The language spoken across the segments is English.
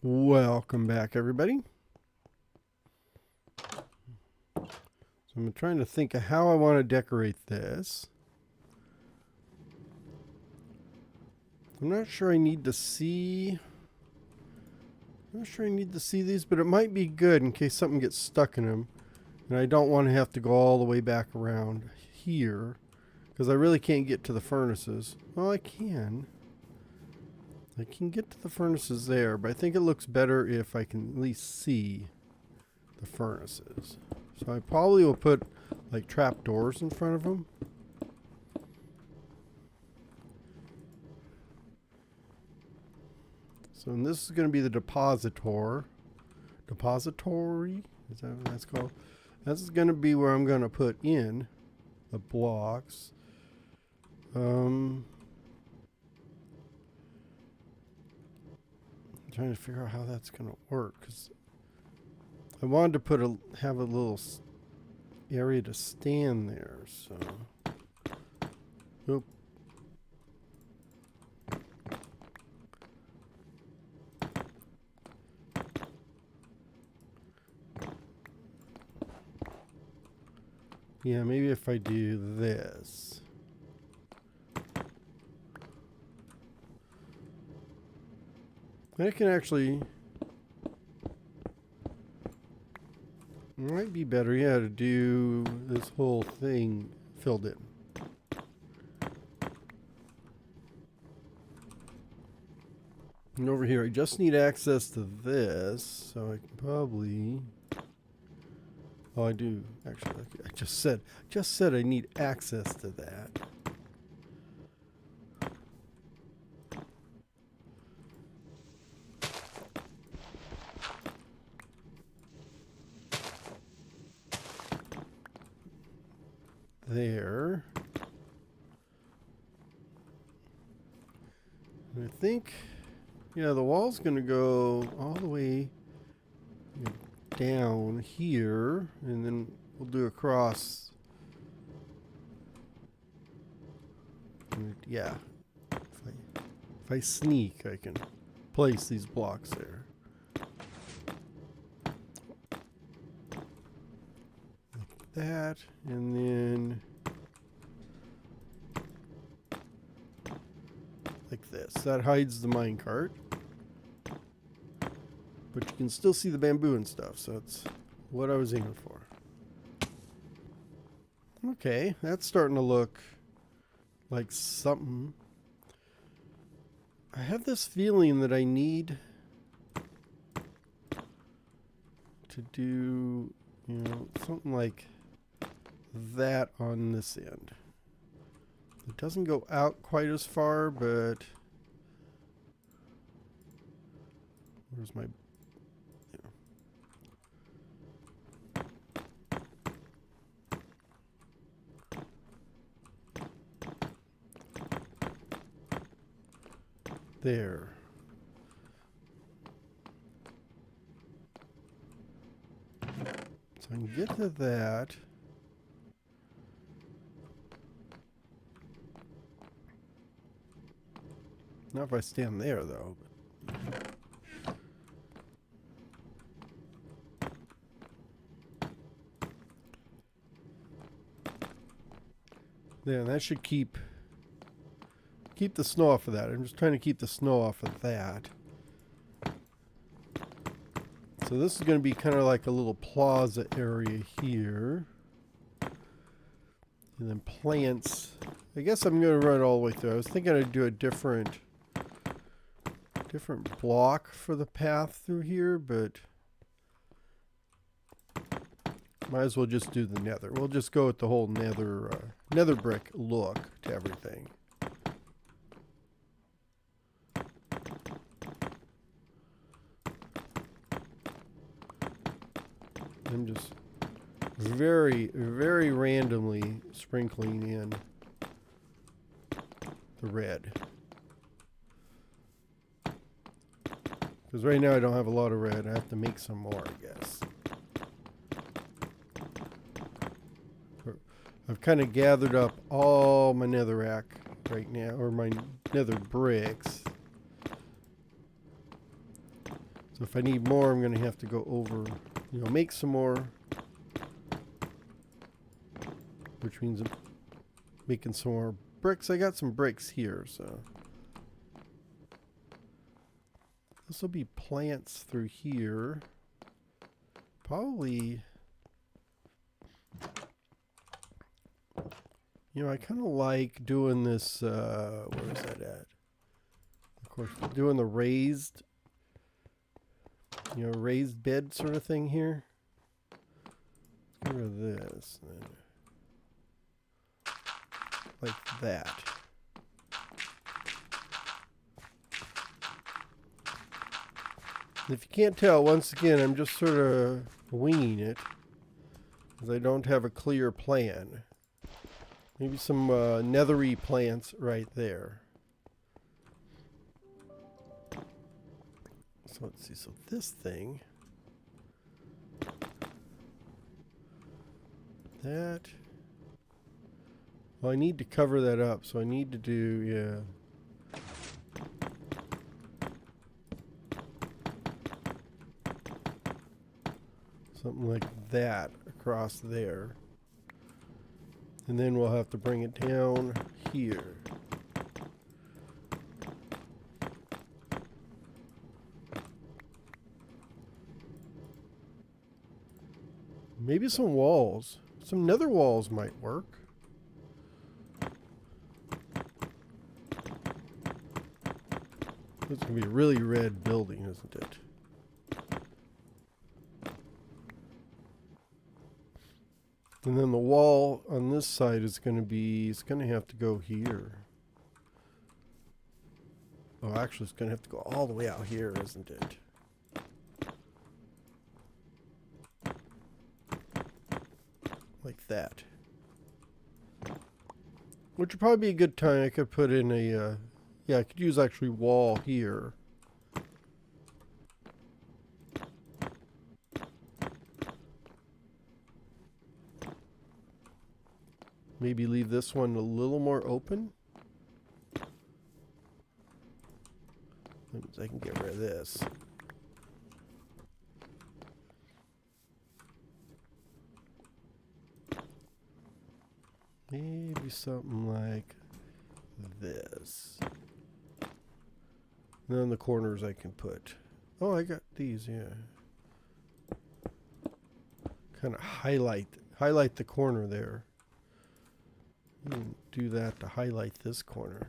Welcome back, everybody. So I'm trying to think of how I want to decorate this. I'm not sure I need to see... these, but it might be good in case something gets stuck in them. And I don't want to have to go all the way back around here, because I really can't get to the furnaces. Well, I can. I can get to the furnaces there, but I think it looks better if I can at least see the furnaces. So I probably will put like trap doors in front of them. So and this is going to be the depository. Is that what that's called? This is going to be where I'm going to put in the blocks. Trying to figure out how that's going to work, because I wanted to have a little area to stand there. So, oop. Yeah, maybe if I do this. I can actually... might be better, yeah, to do this whole thing filled in. And over here, I just need access to this, so I can probably... Oh, I do, actually. I just said I need access to that. There. And I think, yeah, the wall's going to go all the way down here, and then we'll do across. And yeah, if I sneak, I can place these blocks there. That, and then like this. That hides the minecart, but you can still see the bamboo and stuff, so that's what I was aiming for. Okay, that's starting to look like something. I have this feeling that I need to do, you know, something like that on this end. It doesn't go out quite as far, but where's my, there. So I can get to that. Not if I stand there, though. Yeah, that should keep the snow off of that. I'm just trying to keep the snow off of that. So this is going to be kind of like a little plaza area here. And then plants. I guess I'm going to run it all the way through. I was thinking I'd do a different block for the path through here, but might as well just do the nether. We'll just go with the whole nether brick look to everything. I'm just very, very randomly sprinkling in the red. Because right now I don't have a lot of red. I have to make some more, I guess. I've kind of gathered up all my netherrack right now, or my nether bricks. So if I need more, I'm going to have to go over, make some more. Which means I'm making some more bricks. I got some bricks here, so. This will be plants through here. Probably, I kind of like doing this, where is that at? Of course, doing the raised bed sort of thing here. Let's get rid of this. Like that. If you can't tell, once again, I'm just sort of winging it, because I don't have a clear plan. Maybe some nethery plants right there. So let's see, so this thing, that, well, I need to cover that up, so I need to do, something like that across there. And then we'll have to bring it down here. Maybe some walls. Some nether walls might work. It's going to be a really red building, isn't it? And then the wall on this side is going to be, it's going to have to go here. Oh, actually, it's going to have to go all the way out here, isn't it? Like that. Which would probably be a good time. I could put in a, yeah, I could use actually wall here. Maybe leave this one a little more open. That means I can get rid of this. Maybe something like this. And then the corners I can put. Oh, I got these, yeah. Kind of highlight the corner there. Do that to highlight this corner.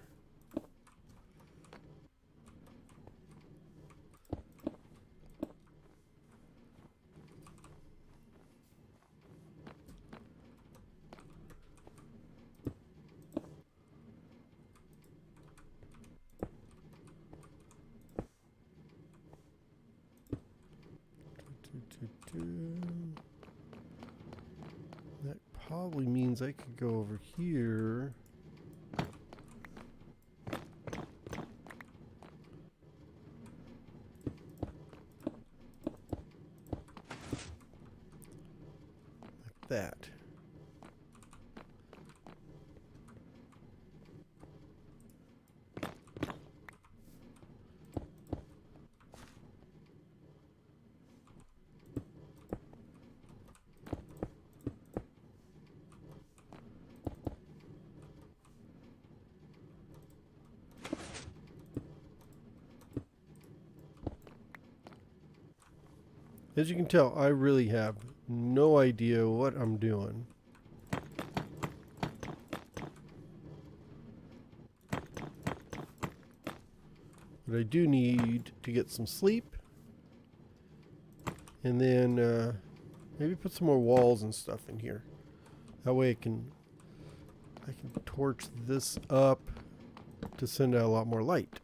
That probably means I could go over here. Like that. As you can tell, I really have no idea what I'm doing. But I do need to get some sleep. And then maybe put some more walls and stuff in here. That way I can torch this up to send out a lot more light.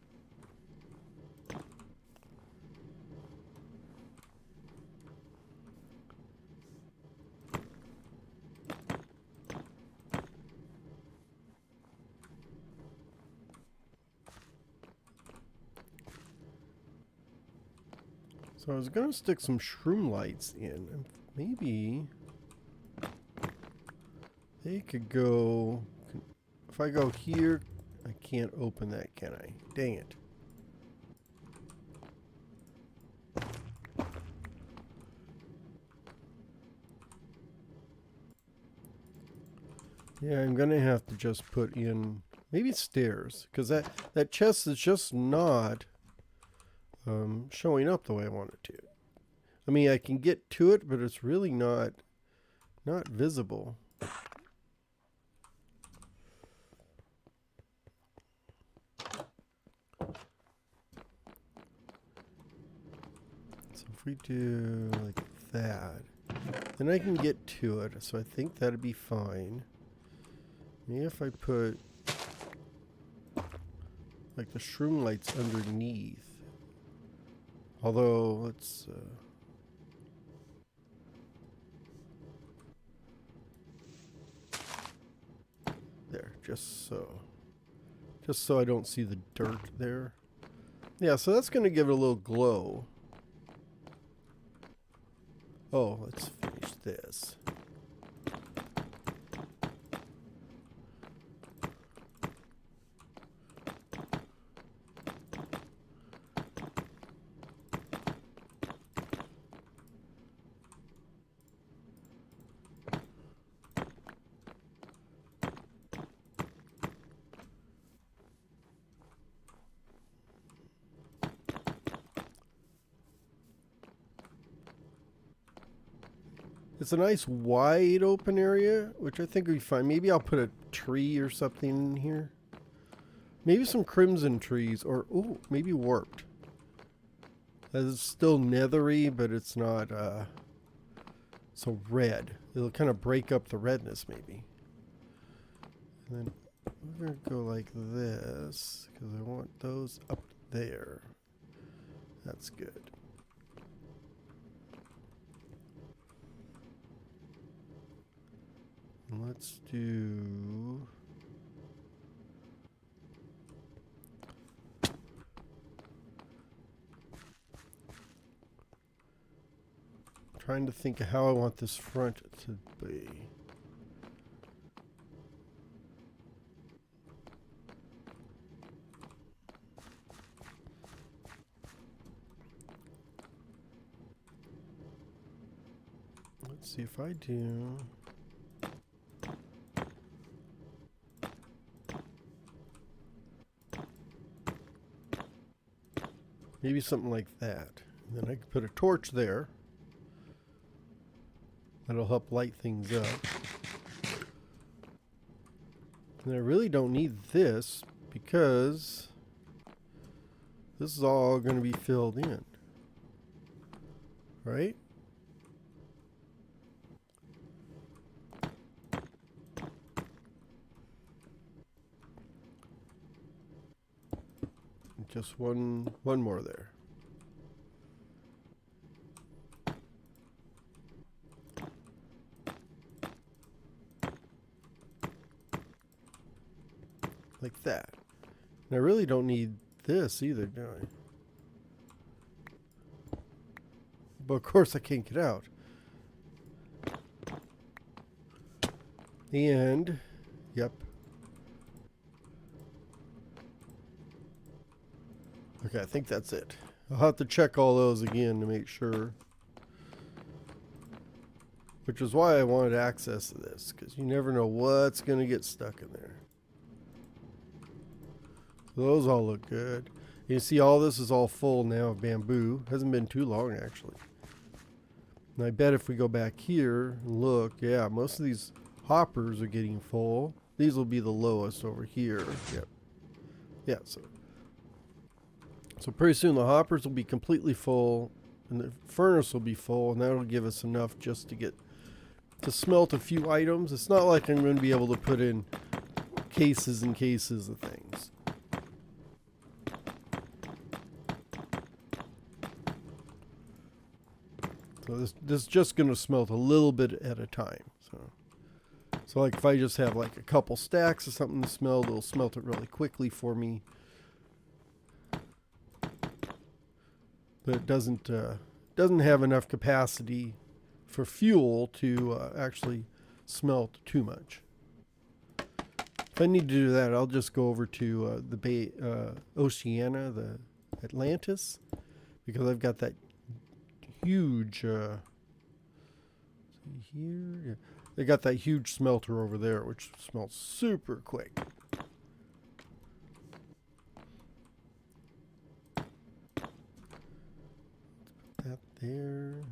So I was going to stick some shroom lights in, and maybe they could go, if I go here, I can't open that, can I? Dang it. Yeah, I'm gonna have to just put in maybe stairs, because that chest is just not showing up the way I want it to. I mean, I can get to it, but it's really not visible. So if we do like that, then I can get to it. So I think that'd be fine. Maybe if I put like the shroom lights underneath. Although, let's there, just so I don't see the dirt there. Yeah, so that's going to give it a little glow. Oh, let's finish this. It's a nice wide open area, which I think would be fine. Maybe I'll put a tree or something in here. Maybe some crimson trees, or ooh, maybe warped. It's still nethery, but it's not so red. It'll kind of break up the redness, maybe. And then we're gonna go like this because I want those up there. That's good. Let's do trying to think of how I want this front to be. Let's see if I do. Maybe something like that. And then I could put a torch there. That'll help light things up. And I really don't need this because this is all going to be filled in. Right? Just one more there. Like that. And I really don't need this either, do I? But of course I can't get out. And, yep. Okay, I think that's it. I'll have to check all those again to make sure. Which is why I wanted access to this, because you never know what's going to get stuck in there. So those all look good. You see all this is all full now of bamboo. Hasn't been too long actually. And I bet if we go back here and look, yeah, most of these hoppers are getting full. These will be the lowest over here. Yep. Yeah, so pretty soon the hoppers will be completely full and the furnace will be full, and that'll give us enough just to smelt a few items. It's not like I'm going to be able to put in cases and cases of things. So this is just going to smelt a little bit at a time. So like if I just have like a couple stacks of something to smelt, it'll smelt it really quickly for me. But it doesn't have enough capacity for fuel to actually smelt too much. If I need to do that, I'll just go over to the Bay Oceania, the Atlantis, because I've got that huge here. Yeah. they got that huge smelter over there, which smelts super quick. Put that there.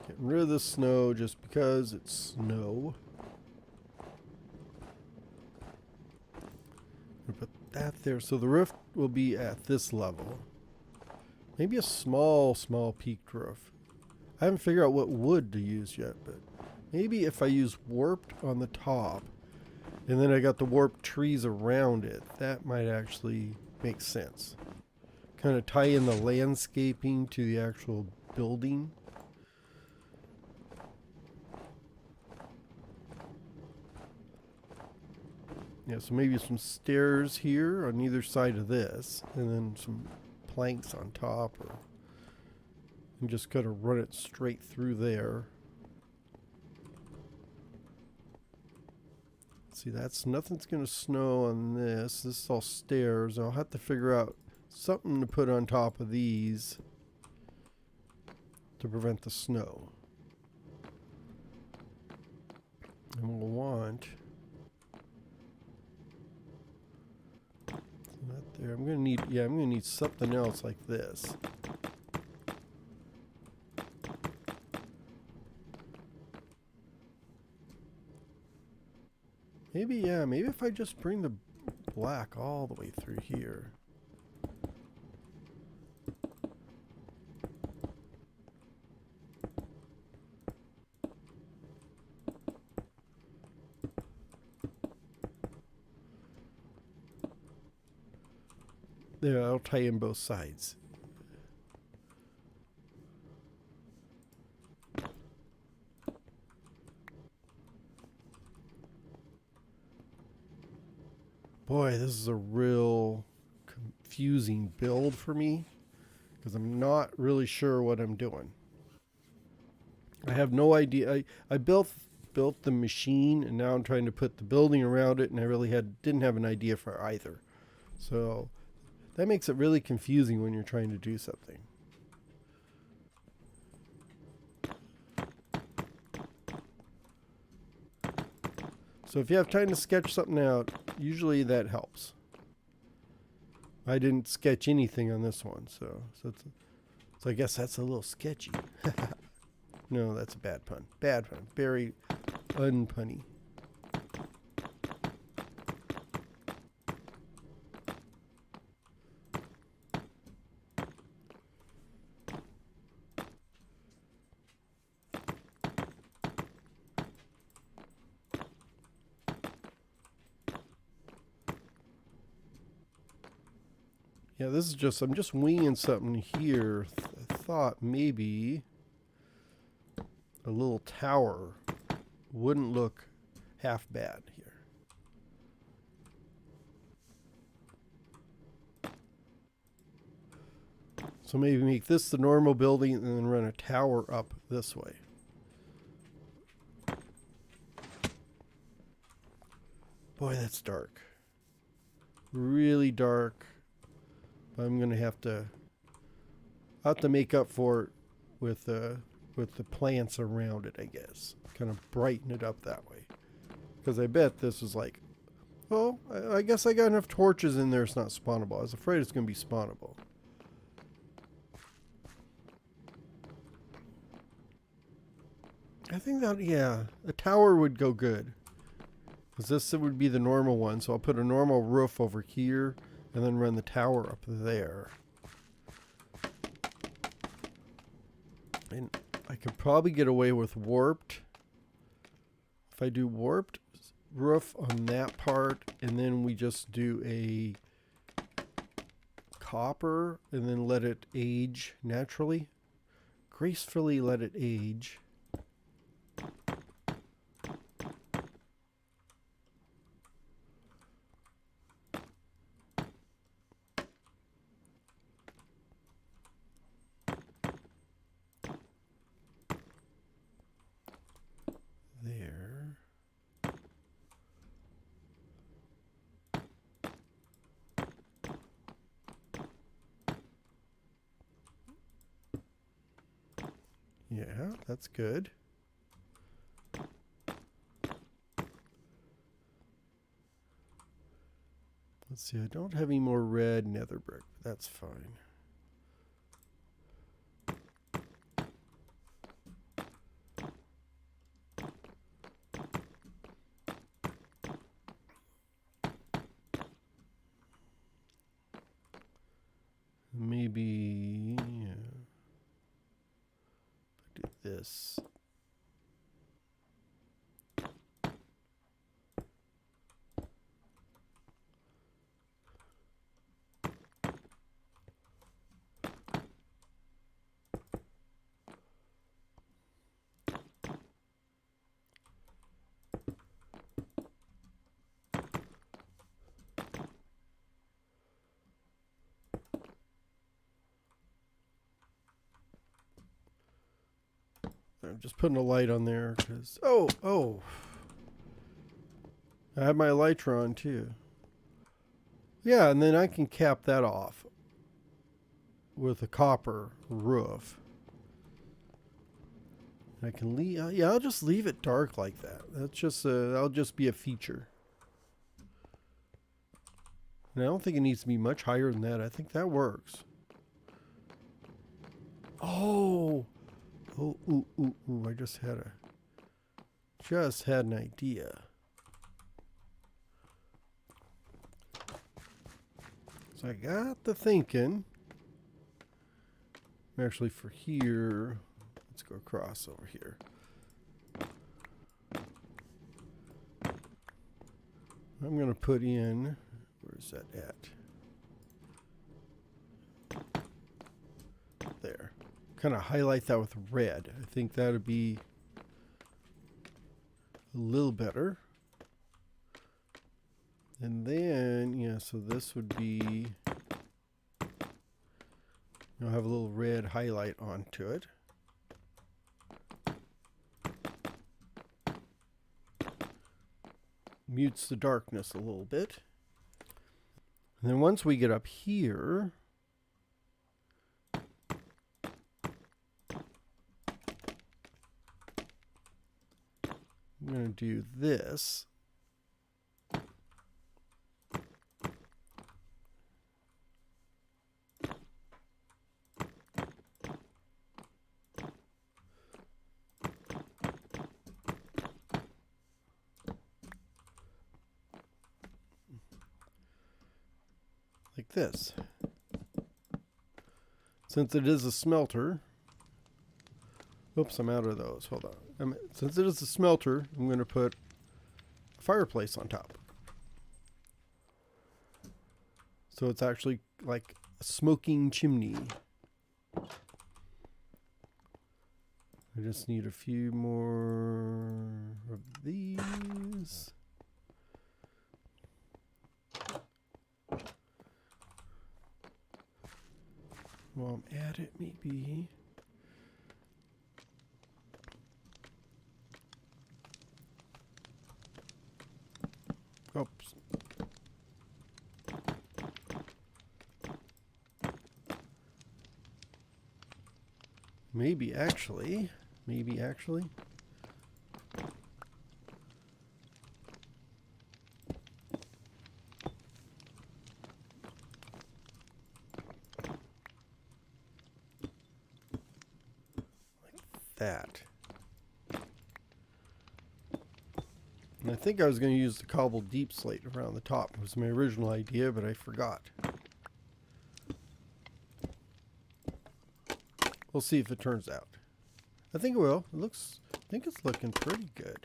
Getting rid of the snow just because it's snow. Put that there. So the roof will be at this level. Maybe a small peaked roof. I haven't figured out what wood to use yet, but maybe if I use warped on the top and then I got the warped trees around it, that might actually make sense. Kind of tie in the landscaping to the actual building. Yeah, so maybe some stairs here on either side of this, and then some planks on top, or and just kind of run it straight through there. See, that's nothing's going to snow on this. This is all stairs. I'll have to figure out something to put on top of these to prevent the snow. And we'll want that there. I'm gonna need something else like this. Maybe if I just bring the black all the way through here. There, I'll tie in both sides. Boy, this is a real confusing build for me because I'm not really sure what I'm doing. I have no idea. I built the machine, and now I'm trying to put the building around it, and I really didn't have an idea for either. So that makes it really confusing when you're trying to do something. So if you have time to sketch something out, usually that helps. I didn't sketch anything on this one, so I guess that's a little sketchy. No, that's a bad pun. Bad pun. Very unpunny. Yeah, this is just, I'm just winging something here. I thought maybe a little tower wouldn't look half bad here. So maybe make this the normal building and then run a tower up this way. Boy, that's dark. Really dark. I'm gonna have to make up for it with the plants around it, I guess. Kind of brighten it up that way. Because I bet this is like, well, I guess I got enough torches in there. It's not spawnable. I was afraid it's gonna be spawnable. I think that, yeah, a tower would go good. Because this would be the normal one. So I'll put a normal roof over here and then run the tower up there. And I could probably get away with warped. If I do warped roof on that part, and then we just do a copper and then let it age naturally. Gracefully let it age. There. Yeah, that's good. Let's see, I don't have any more red nether brick. That's fine. Maybe do this. I'm just putting a light on there because oh, I have my elytra on too. Yeah, and then I can cap that off with a copper roof. I can leave. Yeah, I'll just leave it dark like that. That's just that'll just be a feature. And I don't think it needs to be much higher than that. I think that works. Oh, ooh! I just had an idea. So I got the thinking. Actually, for here, let's go across over here. I'm going to put in, where's that at? There. Kind of highlight that with red. I think that would be a little better. And then, yeah, so this would be, I'll have a little red highlight onto it. Mutes the darkness a little bit. And then once we get up here, I'm going to do this. Like this. Since it is a smelter, oops, I'm out of those. Hold on. Since it is a smelter, I'm going to put a fireplace on top. So it's actually like a smoking chimney. I just need a few more of these. While I'm at it, maybe. Oops. Maybe actually. That. And I think I was going to use the cobbled deep slate around the top. It was my original idea, but I forgot. We'll see if it turns out. I think it will. I think it's looking pretty good.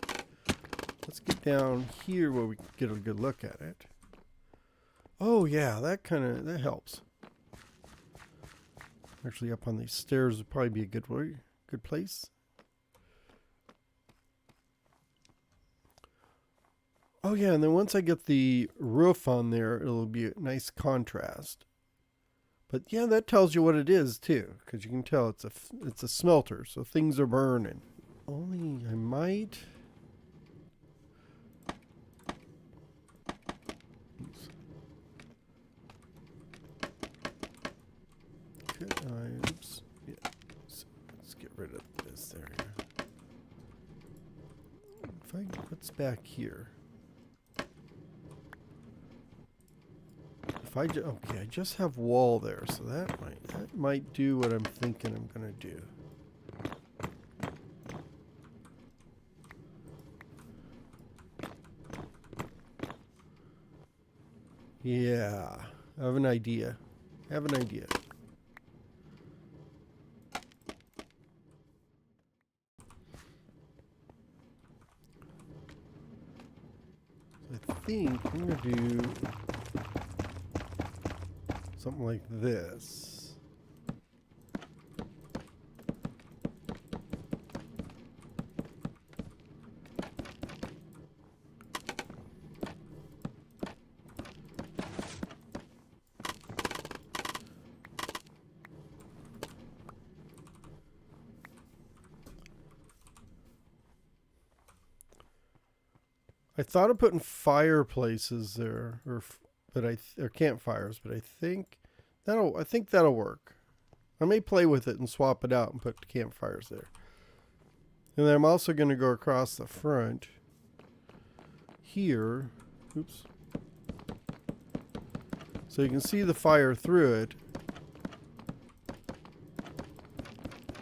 Let's get down here where we can get a good look at it. Oh yeah, that helps. Actually, up on these stairs would probably be a good place. Oh yeah, and then once I get the roof on there, it'll be a nice contrast. But yeah, that tells you what it is too, because you can tell it's a smelter, so things are burning. Only I might. Oops. Yeah. So let's get rid of this. what's back here? Okay, I just have wall there, so that might do what I'm thinking I'm gonna do. Yeah, I have an idea. I think I'm gonna do something like this. I thought of putting fireplaces there, or campfires, but I think that'll work. I may play with it and swap it out and put campfires there. And then I'm also going to go across the front here. Oops. So you can see the fire through it,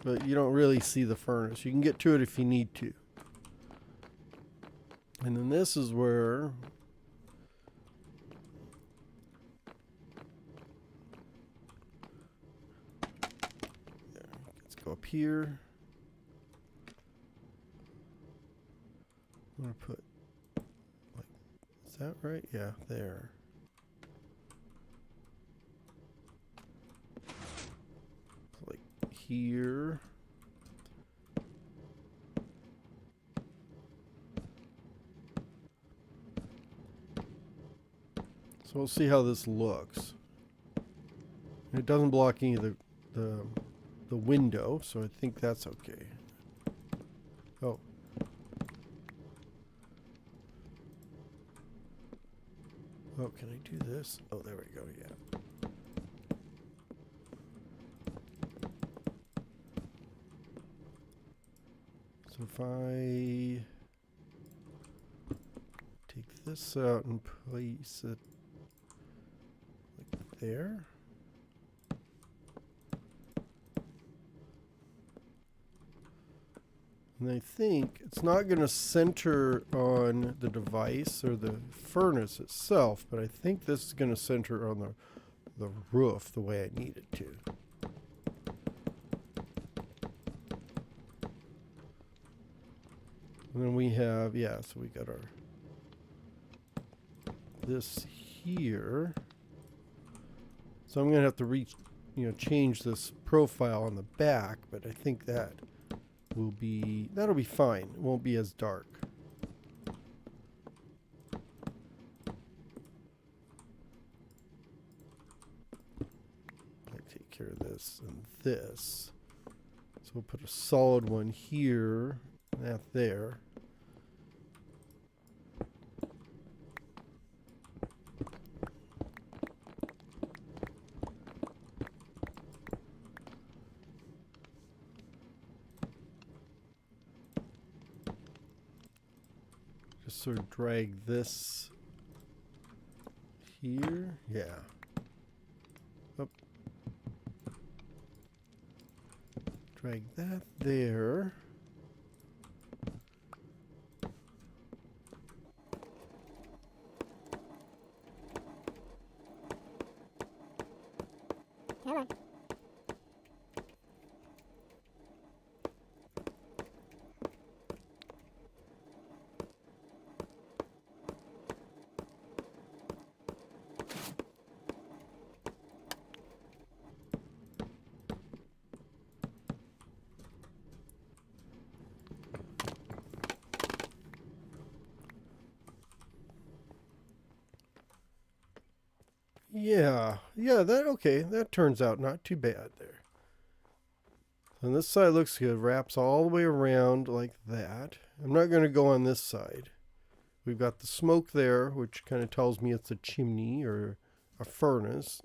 but you don't really see the furnace. You can get to it if you need to. And then this is where let's go up here. I'm going to put, like, is that right? Yeah, there. Like here. So we'll see how this looks. It doesn't block any of the window, so I think that's okay. Oh. Oh, can I do this? Oh, there we go, yeah. So if I take this out and place it like there. And I think it's not going to center on the device or the furnace itself, but I think this is going to center on the roof the way I need it to. And then we have, yeah, so we got our, this here. So I'm going to have to change this profile on the back, but I think that that'll be fine. It won't be as dark. I take care of this and this. So we'll put a solid one here, that there. Just sort of drag this here. Yeah. Oh. Drag that there. Come on. Yeah, that turns out not too bad there. And this side looks good, wraps all the way around like that. I'm not going to go on this side. We've got the smoke there, which kind of tells me it's a chimney or a furnace.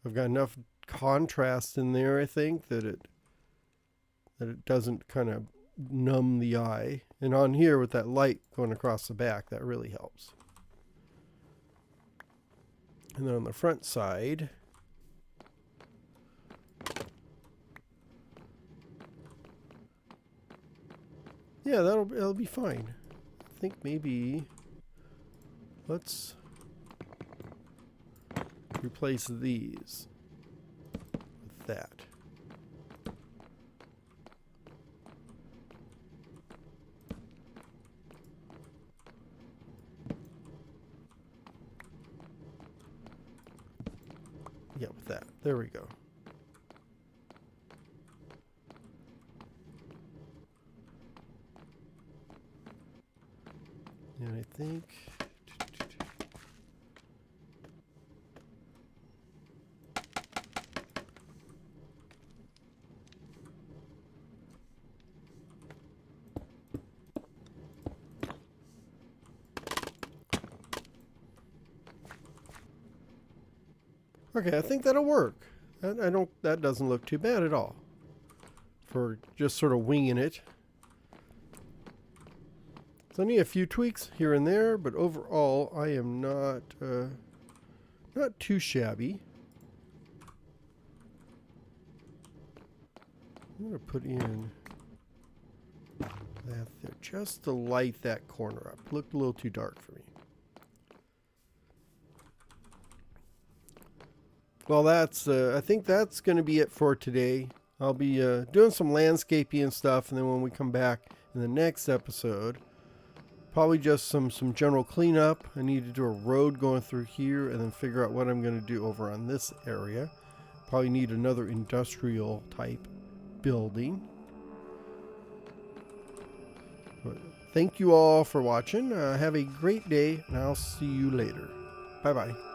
I've got enough contrast in there, I think, that it doesn't kind of numb the eye. And on here with that light going across the back, that really helps. And then on the front side, yeah, that'll be fine. I think maybe let's replace these with that. Yeah, with that. There we go. And I think okay, I think that'll work. That doesn't look too bad at all for just sort of winging it. So I need a few tweaks here and there, but overall I am not too shabby. I'm gonna put in that there just to light that corner up. Looked a little too dark for me. Well, that's I think that's going to be it for today. I'll be doing some landscaping and stuff, and then when we come back in the next episode, probably just some general cleanup. I need to do a road going through here, and then figure out what I'm going to do over on this area. Probably need another industrial type building. But thank you all for watching. Have a great day, and I'll see you later. Bye bye.